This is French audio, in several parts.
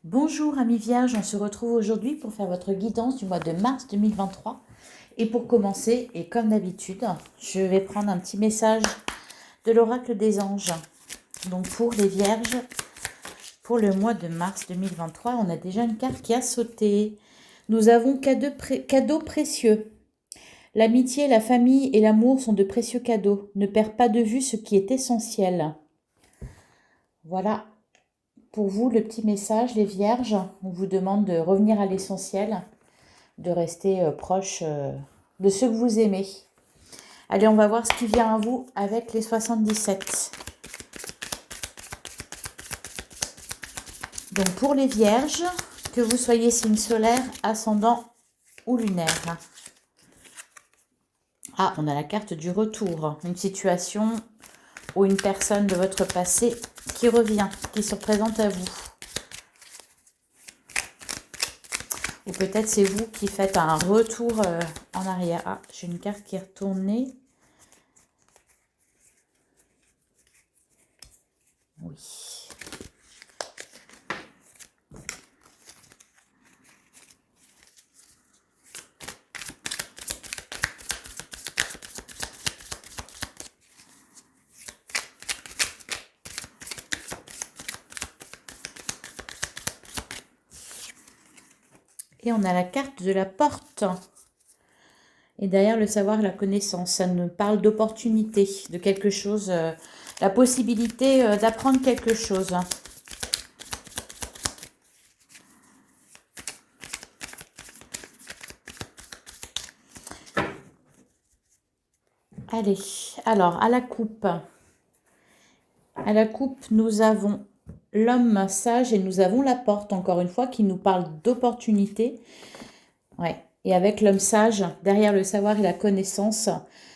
Bonjour amis vierges, on se retrouve aujourd'hui pour faire votre guidance du mois de mars 2023. Et pour commencer, et comme d'habitude, je vais prendre un petit message de l'oracle des anges. Donc pour les vierges, pour le mois de mars 2023, on a déjà une carte qui a sauté. Nous avons cadeaux précieux. L'amitié, la famille et l'amour sont de précieux cadeaux. Ne perds pas de vue ce qui est essentiel. Voilà. Pour vous, le petit message, les vierges, on vous demande de revenir à l'essentiel, de rester proche de ceux que vous aimez. Allez, on va voir ce qui vient à vous avec les 77. Donc pour les vierges, que vous soyez signe solaire, ascendant ou lunaire. Ah, on a la carte du retour, une situation ou une personne de votre passé qui revient, qui se représente à vous. Ou peut-être c'est vous qui faites un retour en arrière. Ah, j'ai une carte qui est retournée. Oui. Et on a la carte de la porte. Et derrière le savoir, la connaissance, ça nous parle d'opportunité, de quelque chose, la possibilité d'apprendre quelque chose. Allez, alors à la coupe. À la coupe, nous avons l'homme sage et nous avons la porte, encore une fois, qui nous parle d'opportunité. Ouais. Et avec l'homme sage, derrière le savoir et la connaissance.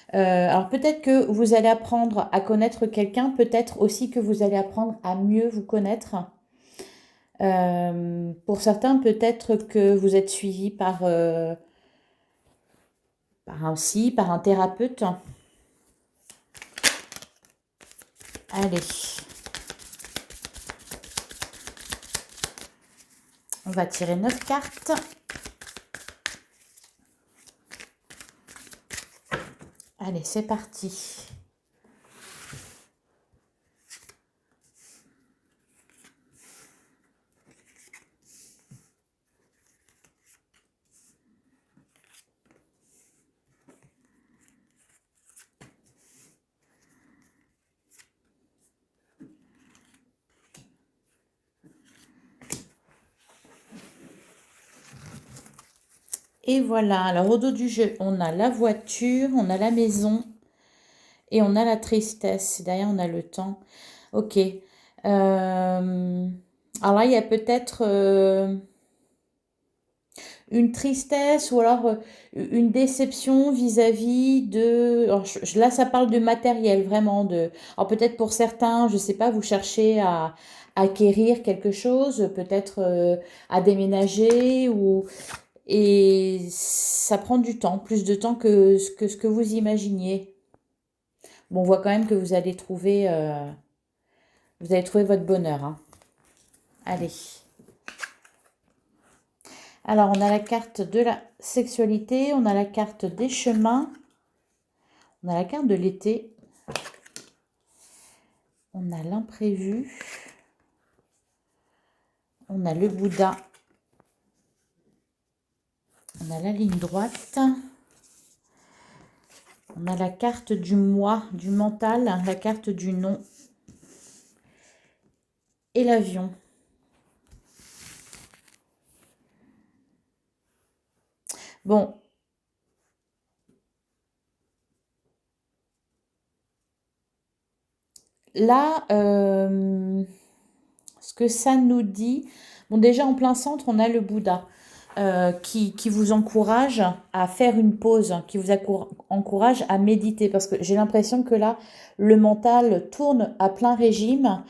Alors peut-être que vous allez apprendre à connaître quelqu'un, peut-être aussi que vous allez apprendre à mieux vous connaître. Pour certains, peut-être que vous êtes suivi par un psy, par un thérapeute. Allez. On va tirer 9 cartes. Allez, c'est parti. Et voilà, alors au dos du jeu, on a la voiture, on a la maison et on a la tristesse. Derrière, on a le temps. Ok. Alors là, il y a peut-être une tristesse ou alors une déception vis-à-vis de... Alors, là, ça parle de matériel, vraiment. Alors peut-être pour certains, je ne sais pas, vous cherchez à acquérir quelque chose, peut-être à déménager ou... Et ça prend du temps, plus de temps que ce que vous imaginiez. Bon, on voit quand même que vous allez trouver votre bonheur, hein. Allez. Alors, on a la carte de la sexualité, on a la carte des chemins, on a la carte de l'été, on a l'imprévu, on a le Bouddha, on a la ligne droite, on a la carte du moi, du mental, la carte du non et l'avion. Bon. Là, ce que ça nous dit, bon déjà en plein centre, on a le Bouddha qui vous encourage à faire une pause, qui vous encourage à méditer, parce que j'ai l'impression que là, le mental tourne à plein régime,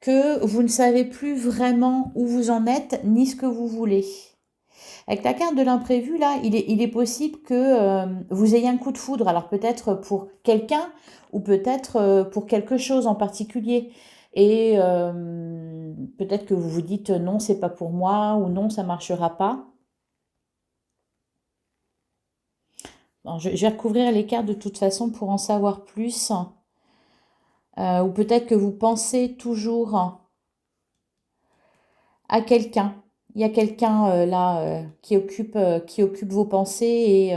que vous ne savez plus vraiment où vous en êtes, ni ce que vous voulez. Avec la carte de l'imprévu, là, il est possible que vous ayez un coup de foudre. Alors peut-être pour quelqu'un ou peut-être pour quelque chose en particulier. Et peut-être que vous vous dites non, c'est pas pour moi ou non, ça marchera pas. Bon, je vais recouvrir les cartes de toute façon pour en savoir plus. Ou peut-être que vous pensez toujours à quelqu'un. Il y a quelqu'un là qui occupe vos pensées et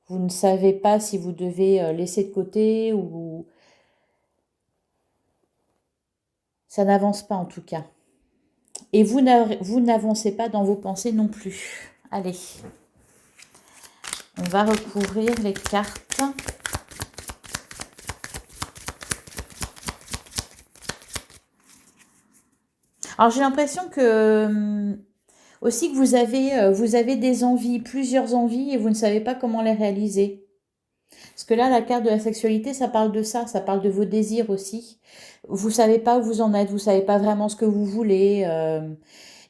vous ne savez pas si vous devez laisser de côté ou ça n'avance pas en tout cas. Et vous n'avancez pas dans vos pensées non plus. Allez, on va recouvrir les cartes. Alors j'ai l'impression que aussi que vous avez des envies, plusieurs envies et vous ne savez pas comment les réaliser. Parce que là, la carte de la sexualité, ça parle de ça parle de vos désirs aussi. Vous savez pas où vous en êtes, vous savez pas vraiment ce que vous voulez.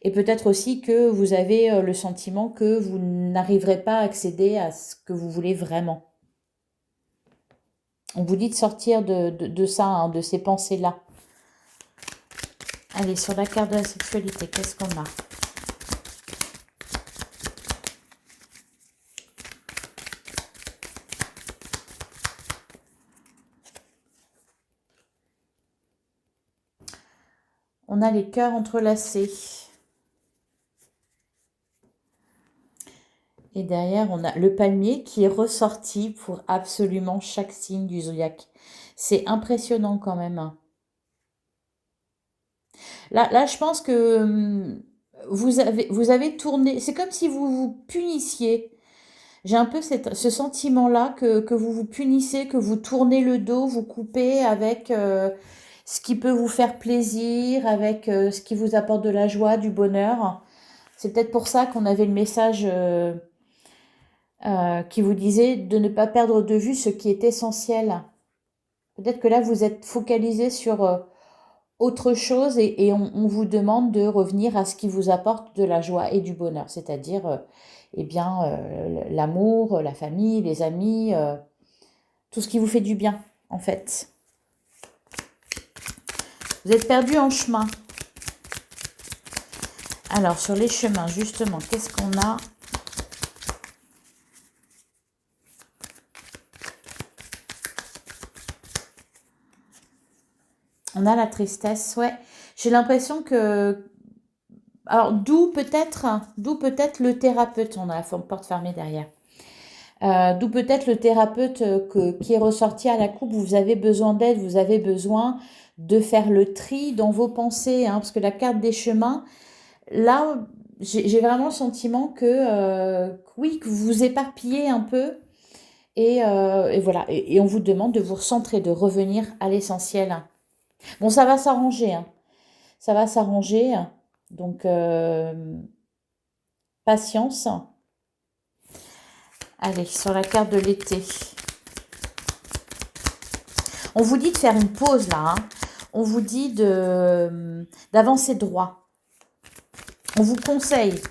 Et peut-être aussi que vous avez le sentiment que vous n'arriverez pas à accéder à ce que vous voulez vraiment. On vous dit de sortir de ça, hein, de ces pensées-là. Allez, sur la carte de la sexualité, qu'est-ce qu'on a? On a les cœurs entrelacés. Et derrière, on a le palmier qui est ressorti pour absolument chaque signe du zodiaque. C'est impressionnant quand même. Là, je pense que vous avez tourné. C'est comme si vous vous punissiez. J'ai un peu ce sentiment-là que vous vous punissez, que vous tournez le dos, vous coupez avec ce qui peut vous faire plaisir, avec ce qui vous apporte de la joie, du bonheur. C'est peut-être pour ça qu'on avait le message qui vous disait de ne pas perdre de vue ce qui est essentiel. Peut-être que là, vous êtes focalisé sur autre chose et on vous demande de revenir à ce qui vous apporte de la joie et du bonheur, c'est-à-dire eh bien, l'amour, la famille, les amis, tout ce qui vous fait du bien, en fait. Vous êtes perdu en chemin. Alors, sur les chemins, justement, qu'est-ce qu'on a? On a la tristesse, ouais. J'ai l'impression que... Alors, d'où peut-être le thérapeute. On a la porte fermée derrière. D'où peut-être le thérapeute qui est ressorti à la coupe. Vous avez besoin d'aide, vous avez besoin de faire le tri dans vos pensées. Hein, parce que la carte des chemins, là, j'ai vraiment le sentiment oui, que vous vous éparpillez un peu. Et voilà. Et on vous demande de vous recentrer, de revenir à l'essentiel. Bon, ça va s'arranger. Hein. Ça va s'arranger. Donc, patience. Allez, sur la carte de l'été. On vous dit de faire une pause là. Hein. On vous dit d'avancer droit. On vous conseille,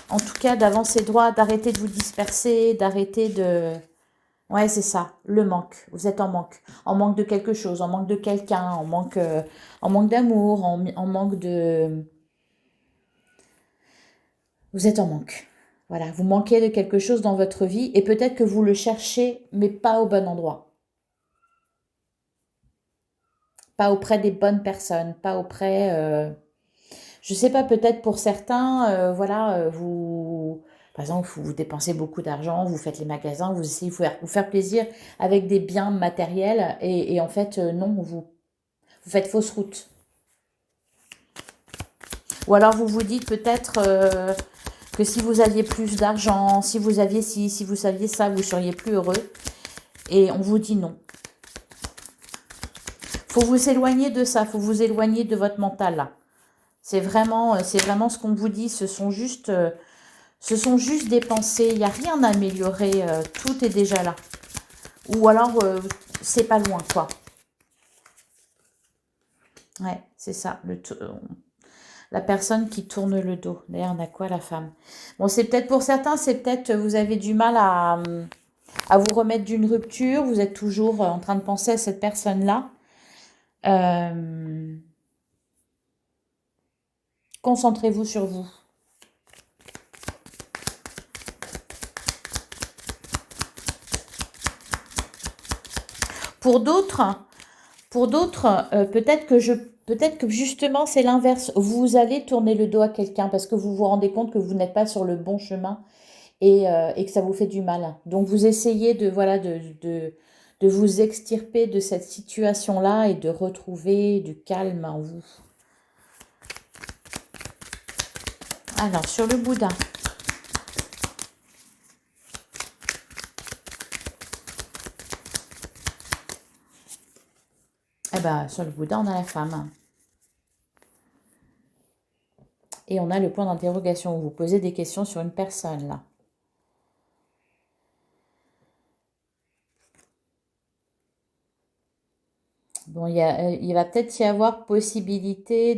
en tout cas, d'avancer droit, d'arrêter de vous disperser, d'arrêter de... Ouais, c'est ça, le manque. Vous êtes en manque. En manque de quelque chose, en manque de quelqu'un, en manque d'amour, en manque de... Vous êtes en manque. Voilà, vous manquez de quelque chose dans votre vie et peut-être que vous le cherchez, mais pas au bon endroit. Pas auprès des bonnes personnes, pas auprès... Je sais pas, peut-être pour certains, voilà, par exemple, vous dépensez beaucoup d'argent, vous faites les magasins, vous essayez de vous faire plaisir avec des biens matériels et en fait, non, vous faites fausse route. Ou alors vous vous dites peut-être que si vous aviez plus d'argent, si vous aviez ci, si vous saviez ça, vous seriez plus heureux. Et on vous dit non. Faut vous éloigner de ça, faut vous éloigner de votre mental là. C'est vraiment ce qu'on vous dit. Ce sont juste des pensées. Il n'y a rien à améliorer. Tout est déjà là. Ou alors, c'est pas loin, quoi. Ouais, c'est ça. La personne qui tourne le dos. D'ailleurs, on a quoi, la femme? Bon, c'est peut-être pour certains, c'est peut-être vous avez du mal à vous remettre d'une rupture. Vous êtes toujours en train de penser à cette personne-là. Euh, Concentrez-vous sur vous. Pour d'autres, peut-être que justement c'est l'inverse. Vous allez tourner le dos à quelqu'un parce que vous vous rendez compte que vous n'êtes pas sur le bon chemin et que ça vous fait du mal. Donc vous essayez de voilà de vous extirper de cette situation-là et de retrouver du calme en vous. Alors sur le Bouddha. Eh ben, sur le Bouddha, on a la femme. Et on a le point d'interrogation où vous posez des questions sur une personne, là. Bon, il va peut-être y avoir possibilité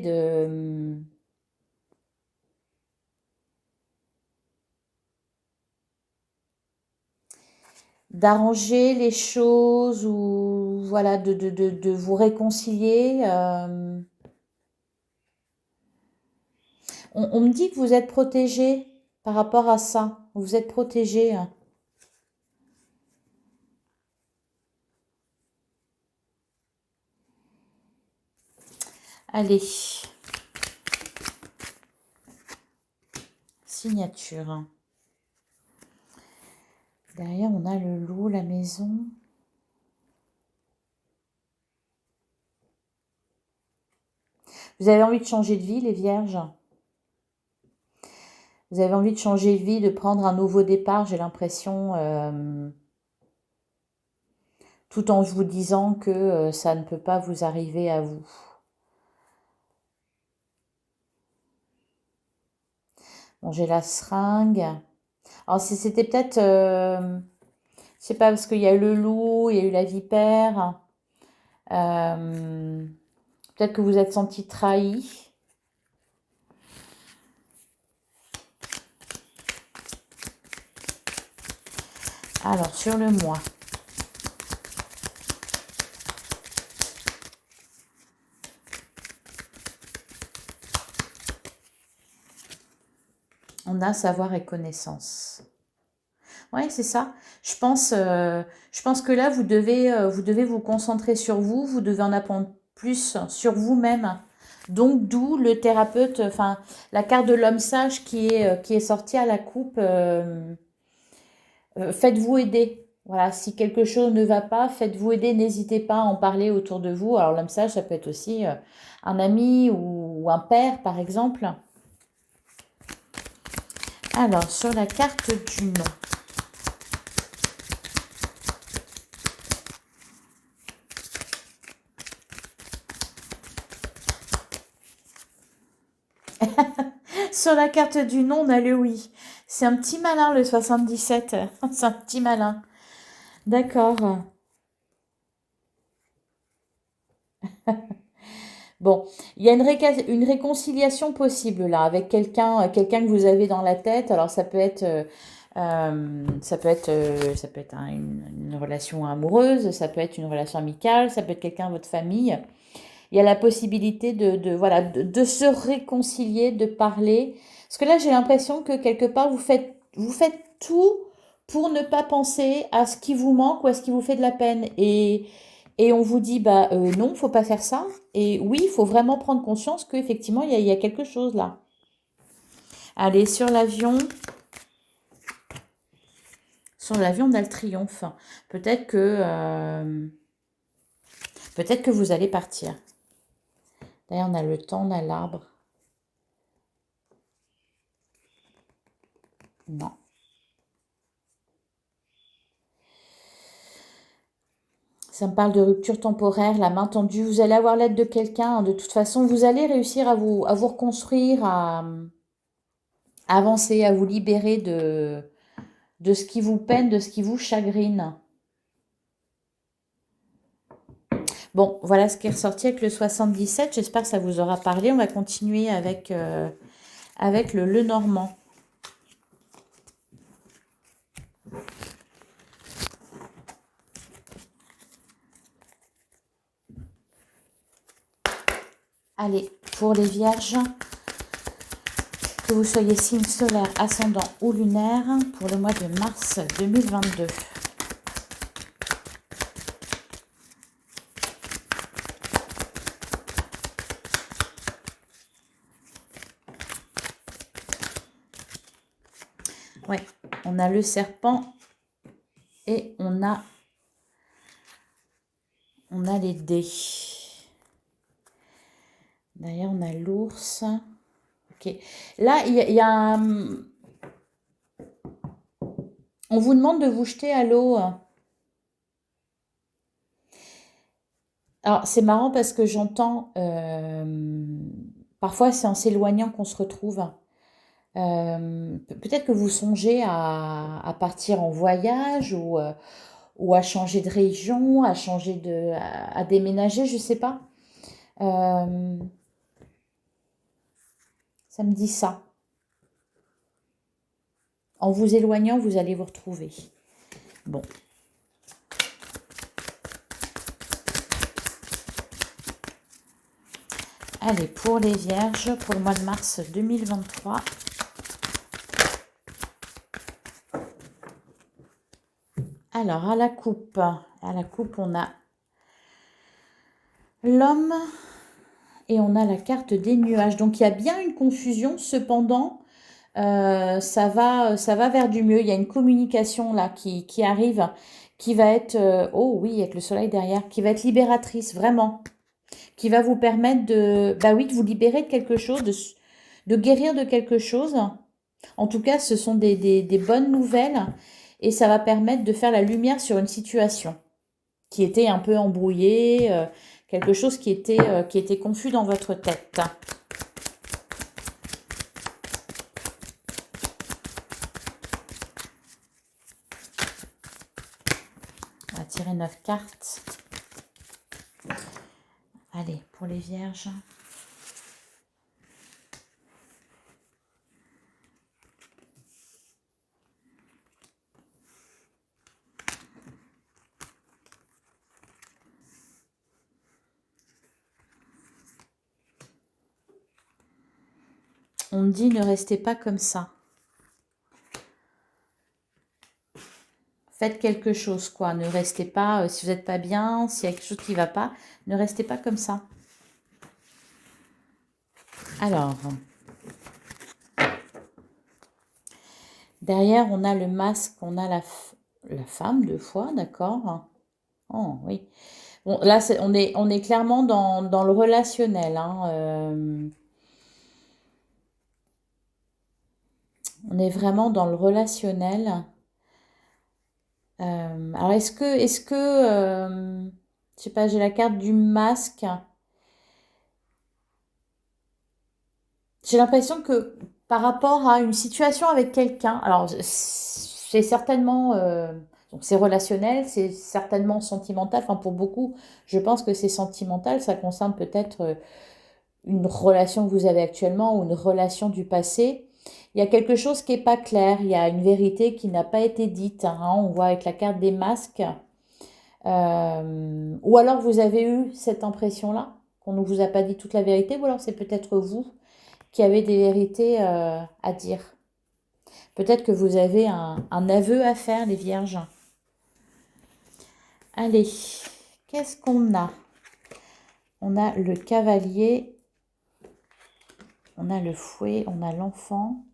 d'arranger les choses ou voilà, de vous réconcilier. On me dit que vous êtes protégé par rapport à ça. Vous êtes protégé. Allez. Signature. Derrière, on a le loup, la maison. Vous avez envie de changer de vie, les vierges? Vous avez envie de changer de vie, de prendre un nouveau départ, j'ai l'impression, tout en vous disant que ça ne peut pas vous arriver à vous. Bon, j'ai la seringue. Alors, si c'était peut-être, je sais pas, parce qu'il y a eu le loup, il y a eu la vipère. euh, Peut-être que vous êtes senti trahi. Alors, sur le mois. On a savoir et connaissance. Ouais, c'est ça. Je pense que là, vous devez vous concentrer sur vous, vous devez en apprendre plus sur vous-même. Donc, d'où le thérapeute, enfin, la carte de l'homme sage qui est sortie à la coupe. Faites-vous aider. Voilà, si quelque chose ne va pas, faites-vous aider, n'hésitez pas à en parler autour de vous. Alors, l'homme sage, ça peut être aussi un ami ou un père, par exemple. Alors, sur la carte du nom. Sur la carte du nom, on a le oui. C'est un petit malin, le 77. C'est un petit malin. D'accord. Bon, il y a une réconciliation possible là avec quelqu'un que vous avez dans la tête. Alors ça peut être une relation amoureuse, ça peut être une relation amicale, ça peut être quelqu'un de votre famille. Il y a la possibilité voilà, de se réconcilier, de parler. Parce que là, j'ai l'impression que quelque part, vous faites tout pour ne pas penser à ce qui vous manque ou à ce qui vous fait de la peine. Et on vous dit, bah non, faut pas faire ça. Et oui, il faut vraiment prendre conscience qu'effectivement, il y a quelque chose là. Allez, sur l'avion, on a le triomphe. Peut-être que, euh, peut-être que vous allez partir. D'ailleurs, on a le temps, on a l'arbre. Non. Ça me parle de rupture temporaire, la main tendue. Vous allez avoir l'aide de quelqu'un. De toute façon, vous allez réussir à vous reconstruire, à avancer, à vous libérer de ce qui vous peine, de ce qui vous chagrine. Bon, voilà ce qui est ressorti avec le 77. J'espère que ça vous aura parlé. On va continuer avec le Lenormand. Allez, pour les vierges, que vous soyez signe solaire, ascendant ou lunaire, pour le mois de mars 2022. Ouais, on a le serpent et on a les dés. D'ailleurs, on a l'ours. Ok. Là, il y a un... On vous demande de vous jeter à l'eau. Alors, c'est marrant parce que j'entends... parfois, c'est en s'éloignant qu'on se retrouve. Peut-être que vous songez à partir en voyage ou à changer de région, à changer à déménager, je sais pas. Ça me dit ça. En vous éloignant, vous allez vous retrouver. Bon. Allez, pour les vierges, pour le mois de mars 2023. Alors, à la coupe, on a l'homme et on a la carte des nuages. Donc, il y a bien une confusion. Cependant, ça va vers du mieux. Il y a une communication là qui arrive, qui va être, oh oui, avec le soleil derrière, qui va être libératrice, vraiment. Qui va vous permettre de, bah oui, de vous libérer de quelque chose, de guérir de quelque chose. En tout cas, ce sont des bonnes nouvelles et ça va permettre de faire la lumière sur une situation qui était un peu embrouillée, quelque chose qui était confus dans votre tête. On va tirer 9 cartes. Allez, pour les vierges. On me dit ne restez pas comme ça. Faites quelque chose, quoi. Ne restez pas, si vous n'êtes pas bien, s'il y a quelque chose qui ne va pas, ne restez pas comme ça. Alors, derrière, on a le masque, on a la femme, 2 fois, d'accord. Oh, oui. Bon, là, on est clairement dans le relationnel. Hein, on est vraiment dans le relationnel. Alors, est-ce que je sais pas, j'ai la carte du masque. J'ai l'impression que par rapport à une situation avec quelqu'un, alors c'est certainement, donc c'est relationnel, c'est certainement sentimental. Enfin, pour beaucoup, je pense que c'est sentimental. Ça concerne peut-être une relation que vous avez actuellement ou une relation du passé. Il y a quelque chose qui n'est pas clair. Il y a une vérité qui n'a pas été dite. Hein. On voit avec la carte des masques. Ou alors vous avez eu cette impression-là, qu'on ne vous a pas dit toute la vérité, ou alors c'est peut-être vous qui avez des vérités à dire. Peut-être que vous avez un aveu à faire, les vierges. Allez, qu'est-ce qu'on a? On a le cavalier, on a le fouet, on a l'enfant,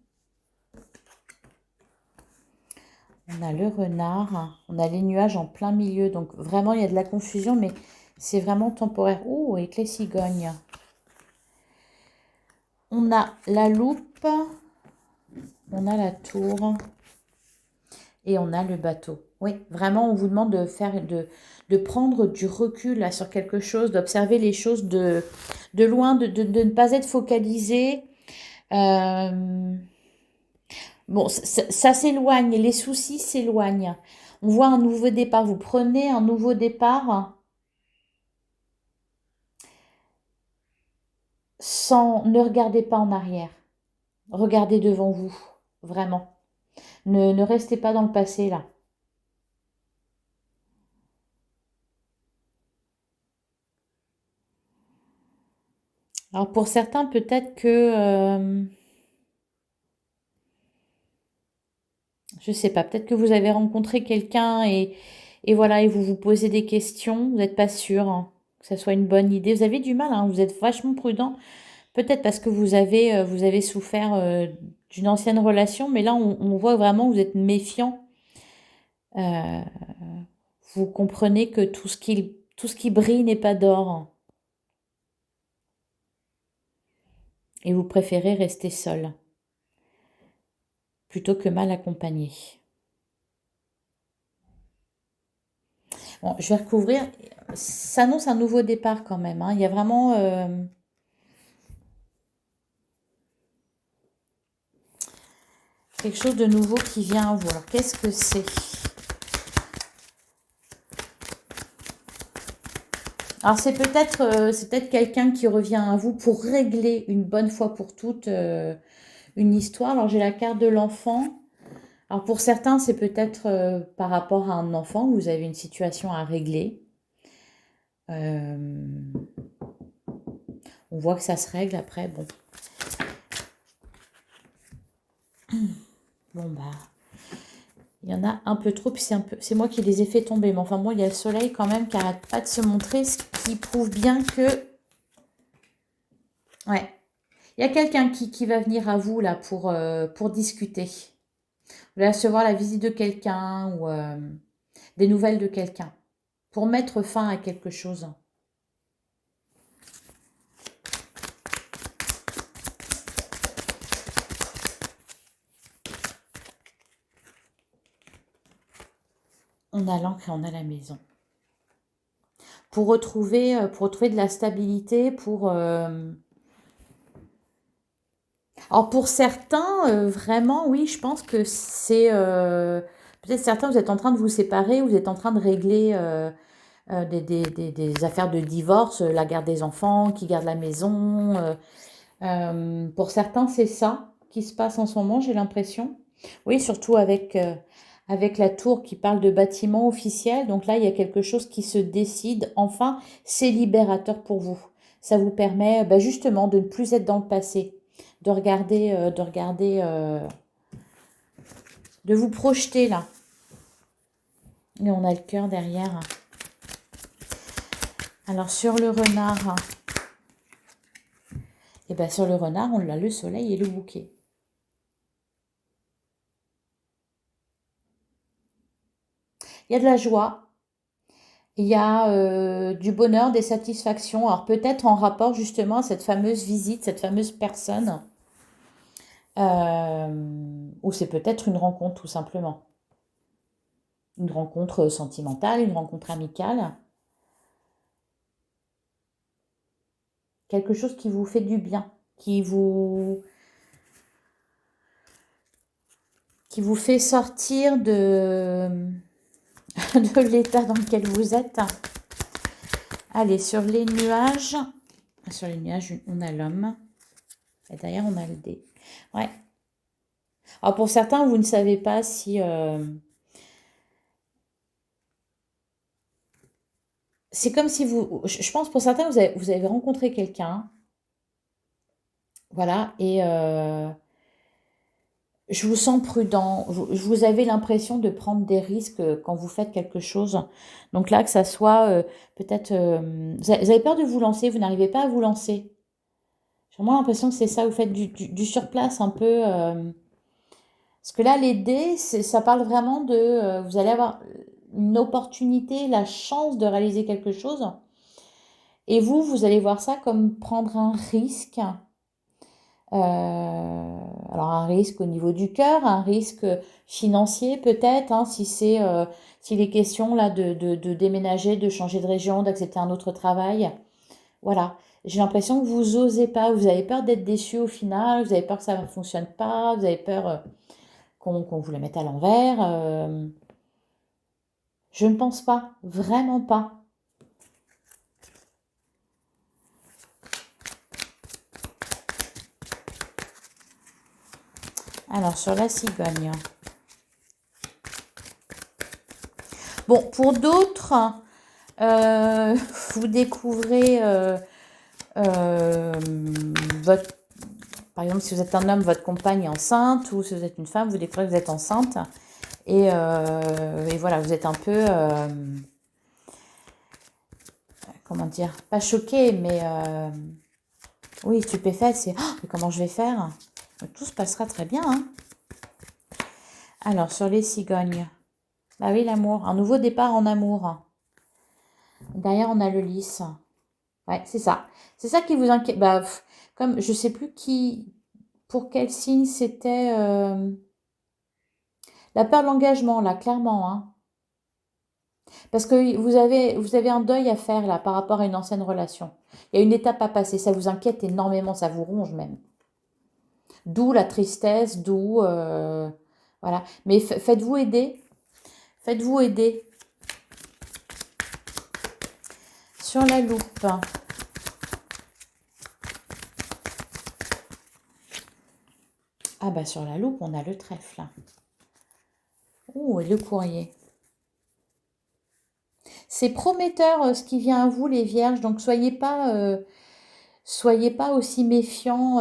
on a le renard, on a les nuages en plein milieu. Donc vraiment, il y a de la confusion, mais c'est vraiment temporaire. Oh, avec les cigognes. On a la loupe, on a la tour et on a le bateau. Oui, vraiment, on vous demande de faire, de prendre du recul là, sur quelque chose, d'observer les choses de loin, de ne pas être focalisé. Bon, ça s'éloigne, les soucis s'éloignent. On voit un nouveau départ. Vous prenez un nouveau départ ne regardez pas en arrière. Regardez devant vous, vraiment. Ne restez pas dans le passé là. Alors pour certains, peut-être que, je sais pas, peut-être que vous avez rencontré quelqu'un et voilà, et vous vous posez des questions, vous n'êtes pas sûr hein, que ça soit une bonne idée. Vous avez du mal, hein, vous êtes vachement prudent, peut-être parce que vous avez souffert d'une ancienne relation, mais là on voit vraiment que vous êtes méfiant. Euh, vous comprenez que tout ce qui brille n'est pas d'or et vous préférez rester seul plutôt que mal accompagné. Bon, je vais recouvrir. Ça annonce un nouveau départ quand même, hein. Il y a vraiment quelque chose de nouveau qui vient à vous. Alors, qu'est-ce que c'est? Alors, c'est peut-être quelqu'un qui revient à vous pour régler une bonne fois pour toutes une histoire. Alors, j'ai la carte de l'enfant. Alors, pour certains, c'est peut-être par rapport à un enfant, vous avez une situation à régler. Euh, on voit que ça se règle après. Bon, bon bah, il y en a un peu trop, puis c'est moi qui les ai fait tomber. Mais enfin, bon, il y a le soleil quand même qui n'arrête pas de se montrer, ce qui prouve bien que, ouais, il y a quelqu'un qui va venir à vous là pour discuter. Vous allez recevoir la visite de quelqu'un ou des nouvelles de quelqu'un pour mettre fin à quelque chose. On a l'encre et on a la maison. Pour retrouver de la stabilité, alors pour certains, vraiment, oui, je pense que c'est... peut-être certains, vous êtes en train de vous séparer, vous êtes en train de régler des affaires de divorce, la garde des enfants, qui garde la maison. Pour certains, c'est ça qui se passe en ce moment, j'ai l'impression. Oui, surtout avec la tour qui parle de bâtiment officiel. Donc là, il y a quelque chose qui se décide. Enfin, c'est libérateur pour vous. Ça vous permet bah, justement de ne plus être dans le passé, de vous projeter là. Et on a le cœur derrière. Alors sur le renard, et bien sur le renard, on a le soleil et le bouquet. Il y a de la joie, il y a du bonheur, des satisfactions. Alors peut-être en rapport justement à cette fameuse visite, cette fameuse personne, ou c'est peut-être une rencontre tout simplement. Une rencontre sentimentale, une rencontre amicale. Quelque chose qui vous fait du bien, qui vous fait sortir de l'état dans lequel vous êtes. Allez, sur les nuages, on a l'homme. Et derrière, on a le dé. Ouais. Alors, pour certains, vous ne savez pas si... c'est comme si vous... Je pense pour certains, vous avez rencontré quelqu'un. Voilà. Et je vous sens prudent. Vous avez l'impression de prendre des risques quand vous faites quelque chose. Donc là, que ça soit peut-être... vous avez peur de vous lancer, vous n'arrivez pas à vous lancer. J'ai vraiment l'impression que c'est ça, vous faites du surplace un peu. Parce que là, les dés, ça parle vraiment de... vous allez avoir une opportunité, la chance de réaliser quelque chose. Et vous allez voir ça comme prendre un risque. Alors un risque au niveau du cœur, un risque financier peut-être, hein, si c'est s'il est question là de déménager, de changer de région, d'accepter un autre travail. Voilà. J'ai l'impression que vous osez pas, vous avez peur d'être déçu au final, vous avez peur que ça ne fonctionne pas, vous avez peur qu'on vous la mette à l'envers. Je ne pense pas, vraiment pas. Alors sur la cigogne. Bon, pour d'autres, vous découvrez euh, votre, par exemple, si vous êtes un homme, votre compagne est enceinte, ou si vous êtes une femme, vous découvrez que vous êtes enceinte. Et voilà, vous êtes un peu, comment dire, pas choqué, mais oui, stupéfait, c'est oh, mais comment je vais faire? Tout se passera très bien, hein. Alors, sur les cigognes, bah oui, l'amour, un nouveau départ en amour. Derrière, on a le lys. Ouais, c'est ça. C'est ça qui vous inquiète. Bah, comme je sais plus qui, pour quel signe c'était la peur de l'engagement, là, clairement, hein. Parce que vous avez un deuil à faire, là, par rapport à une ancienne relation. Il y a une étape à passer. Ça vous inquiète énormément, ça vous ronge même. D'où la tristesse, d'où... voilà. Mais faites-vous aider. Faites-vous aider. Sur la loupe. Ah bah sur la loupe, on a le trèfle. Ouh, et le courrier. C'est prometteur ce qui vient à vous, les vierges. Donc soyez pas aussi méfiants.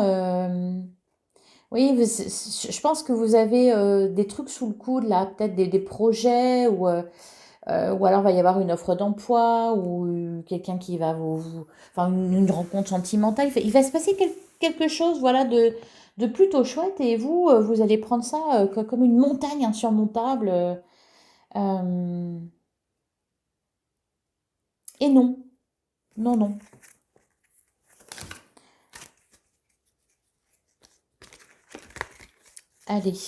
Oui, je pense que vous avez des trucs sous le coude là, peut-être des projets ou alors va y avoir une offre d'emploi ou quelqu'un qui va enfin une rencontre sentimentale. Il va se passer quelque chose, voilà, de plutôt chouette et vous, vous allez prendre ça comme une montagne insurmontable. Euh, et non, non, non. Allez,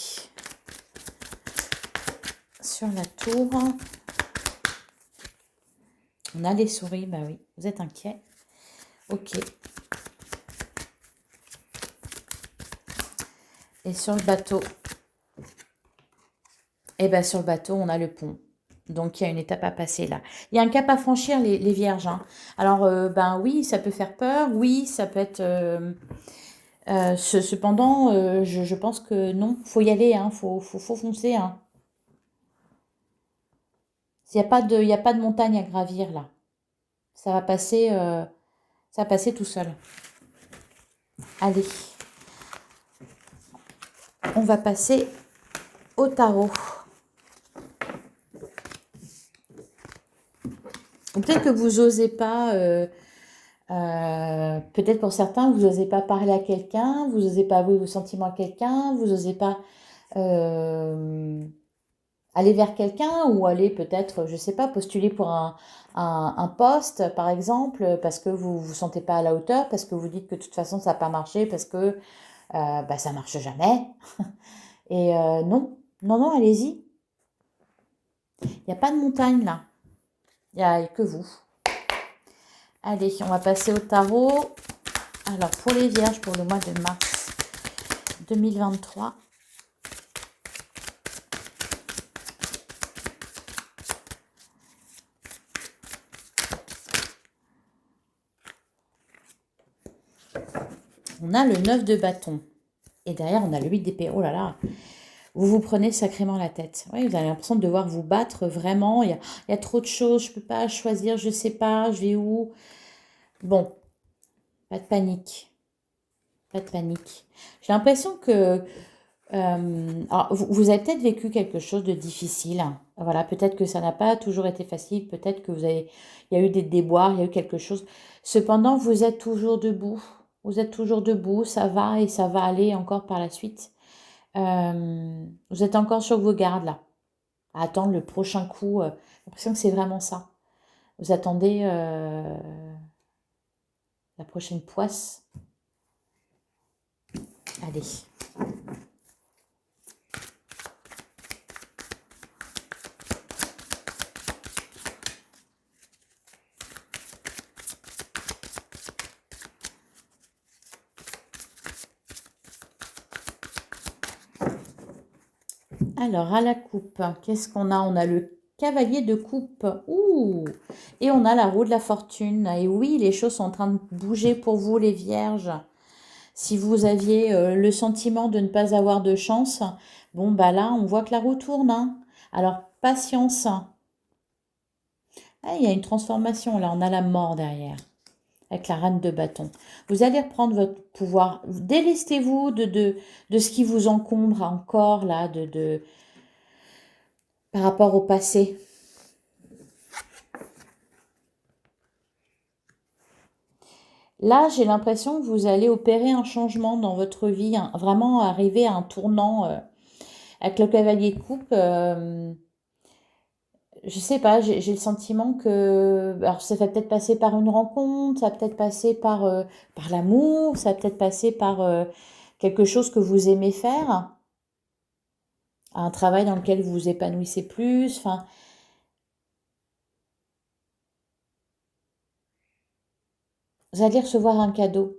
sur la tour, on a les souris, bah oui, vous êtes inquiet. Ok. Et sur le bateau, eh ben sur le bateau, on a le pont. Donc, il y a une étape à passer là. Il y a un cap à franchir, les vierges, hein. Alors, ben oui, ça peut faire peur. Oui, ça peut être... cependant, je pense que non, faut y aller, hein. Faut foncer, hein. Il y a pas de montagne à gravir là. Ça va passer, ça va passer tout seul. Allez, on va passer au tarot. Peut-être que vous osez pas... peut-être pour certains, vous n'osez pas parler à quelqu'un, vous n'osez pas avouer vos sentiments à quelqu'un, vous n'osez pas euh, aller vers quelqu'un ou aller peut-être, je ne sais pas, postuler pour un poste, par exemple, parce que vous ne vous sentez pas à la hauteur, parce que vous dites que de toute façon, ça n'a pas marché, parce que bah, ça marche jamais. Et non, non, non, allez-y. Il n'y a pas de montagne là. Il n'y a que vous. Allez, on va passer au tarot. Alors, pour les vierges, pour le mois de mars 2023. On a le 9 de bâton. Et derrière, on a le 8 d'épée. Oh là là, vous vous prenez sacrément la tête. Oui, vous avez l'impression de devoir vous battre vraiment. Il y a trop de choses, je ne peux pas choisir, je ne sais pas, je vais où. Bon, pas de panique. Pas de panique. J'ai l'impression que alors, vous avez peut-être vécu quelque chose de difficile. Voilà, peut-être que ça n'a pas toujours été facile. Peut-être que il y a eu des déboires, il y a eu quelque chose. Cependant, vous êtes toujours debout. Vous êtes toujours debout. Ça va et ça va aller encore par la suite. Vous êtes encore sur vos gardes là, à attendre le prochain coup. J'ai l'impression que c'est vraiment ça. Vous attendez la prochaine poisse. Allez. Alors, à la coupe, qu'est-ce qu'on a? On a le cavalier de coupe. Ouh! Et on a la roue de la fortune. Et oui, les choses sont en train de bouger pour vous, les vierges. Si vous aviez le sentiment de ne pas avoir de chance, bon, bah là, on voit que la roue tourne, hein. Alors, patience. Ah, il y a une transformation, là, on a la mort derrière. avec la reine de bâton. Vous allez reprendre votre pouvoir. Délestez-vous de ce qui vous encombre encore, là, par rapport au passé. Là, j'ai l'impression que vous allez opérer un changement dans votre vie, vraiment arriver à un tournant avec le cavalier de coupe. Je sais pas, j'ai le sentiment que... Alors, ça va peut-être passer par une rencontre, ça va peut-être passer par l'amour, ça va peut-être passer par quelque chose que vous aimez faire, un travail dans lequel vous vous épanouissez plus. Enfin, vous allez recevoir un cadeau.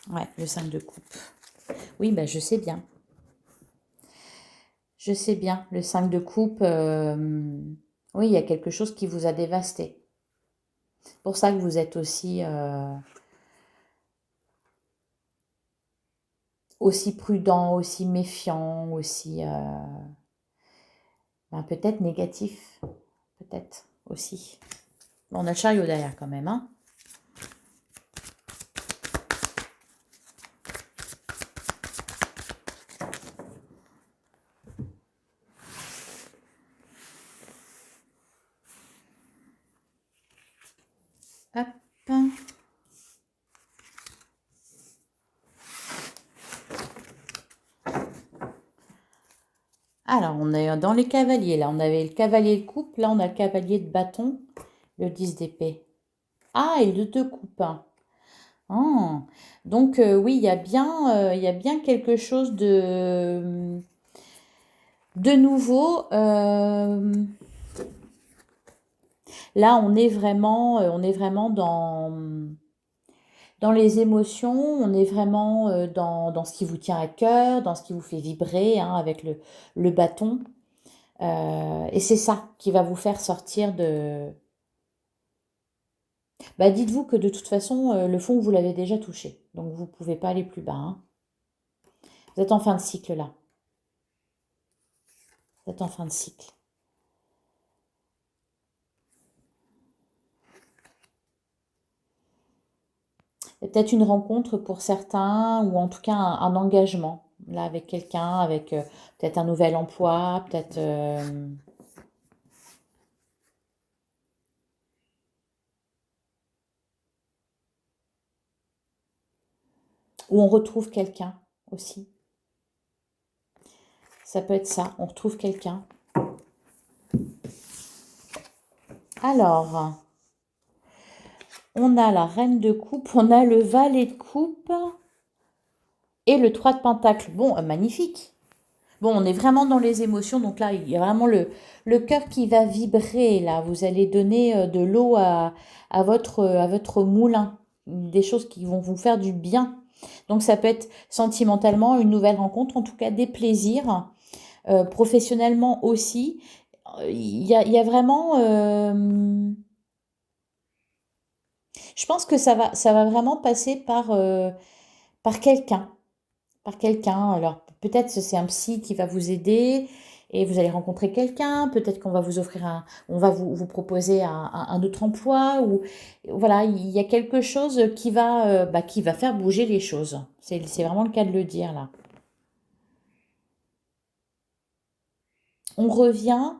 Ouais, le 5 de coupe. Oui, bah, je sais bien. Je sais bien, le 5 de coupe, oui, il y a quelque chose qui vous a dévasté. C'est pour ça que vous êtes aussi prudent, aussi méfiant, aussi ben, peut-être négatif, peut-être aussi. Bon, on a le chariot derrière quand même, hein. Hop. Alors, on est dans les cavaliers, là. On avait le cavalier de coupe, là, on a le cavalier de bâton, le 10 d'épée. Ah, et le 2 de coupe. Ah. Donc, oui, il y a bien quelque chose de nouveau. Là, on est vraiment dans les émotions, on est vraiment dans ce qui vous tient à cœur, dans ce qui vous fait vibrer, hein, avec le bâton. Et c'est ça qui va vous faire sortir de... Bah, dites-vous que de toute façon, le fond, vous l'avez déjà touché. Donc, vous ne pouvez pas aller plus bas, hein. Vous êtes en fin de cycle, là. Vous êtes en fin de cycle. Il y a peut-être une rencontre pour certains, ou en tout cas un engagement, là, avec quelqu'un, avec peut-être un nouvel emploi, peut-être... où on retrouve quelqu'un aussi. Ça peut être ça, on retrouve quelqu'un. Alors, on a la reine de coupe, on a le valet de coupe et le 3 de pentacle. Bon, magnifique. Bon, on est vraiment dans les émotions, donc là, il y a vraiment le cœur qui va vibrer, là. Vous allez donner de l'eau à votre moulin, des choses qui vont vous faire du bien. Donc, ça peut être sentimentalement une nouvelle rencontre, en tout cas des plaisirs, professionnellement aussi. Il y a vraiment... je pense que ça va vraiment passer par quelqu'un. Par quelqu'un. Alors, peut-être que c'est un psy qui va vous aider et vous allez rencontrer quelqu'un. Peut-être qu'on va vous offrir on va vous proposer un autre emploi ou voilà, il y a quelque chose qui va faire bouger les choses. C'est vraiment le cas de le dire là. On revient,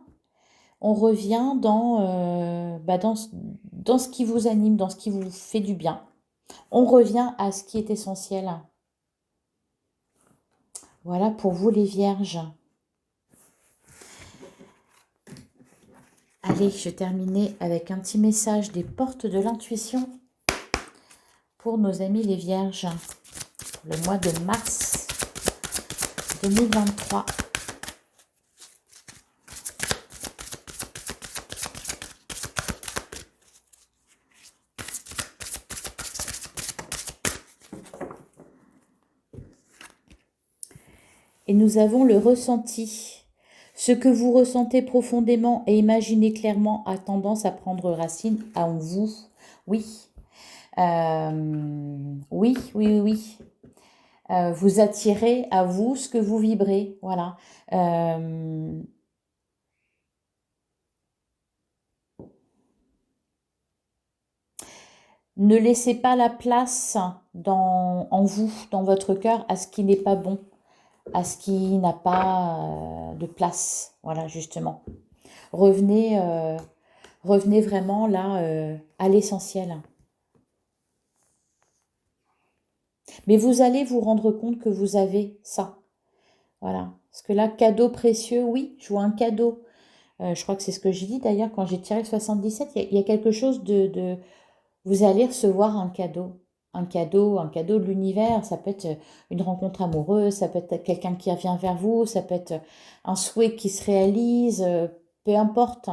on revient dans ce qui vous anime, dans ce qui vous fait du bien. On revient à ce qui est essentiel. Voilà pour vous les vierges. Allez, je terminais avec un petit message des portes de l'intuition pour nos amis les vierges pour le mois de mars 2023. Et nous avons le ressenti. Ce que vous ressentez profondément et imaginez clairement a tendance à prendre racine en vous. Oui. Oui, oui, oui, oui. Vous attirez à vous ce que vous vibrez. Voilà. Ne laissez pas la place en vous, dans votre cœur, à ce qui n'est pas bon, à ce qui n'a pas de place. Voilà, justement. Revenez, revenez vraiment là à l'essentiel. Mais vous allez vous rendre compte que vous avez ça. Voilà. Parce que là, cadeau précieux, oui, je vois un cadeau. Je crois que c'est ce que j'ai dit d'ailleurs quand j'ai tiré le 77. Il y a quelque chose de... Vous allez recevoir un cadeau. Un cadeau de l'univers. Ça peut être une rencontre amoureuse, ça peut être quelqu'un qui revient vers vous, ça peut être un souhait qui se réalise, peu importe.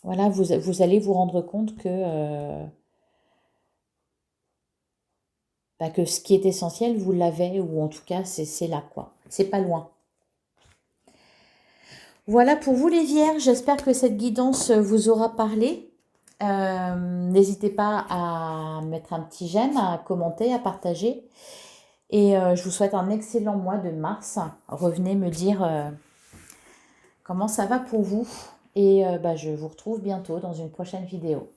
Voilà, vous allez vous rendre compte que ce qui est essentiel, vous l'avez, ou en tout cas, c'est là, quoi. C'est pas loin. Voilà pour vous les vierges, j'espère que cette guidance vous aura parlé. N'hésitez pas à mettre un petit j'aime, à commenter, à partager. Et je vous souhaite un excellent mois de mars. Revenez me dire comment ça va pour vous. Et je vous retrouve bientôt dans une prochaine vidéo.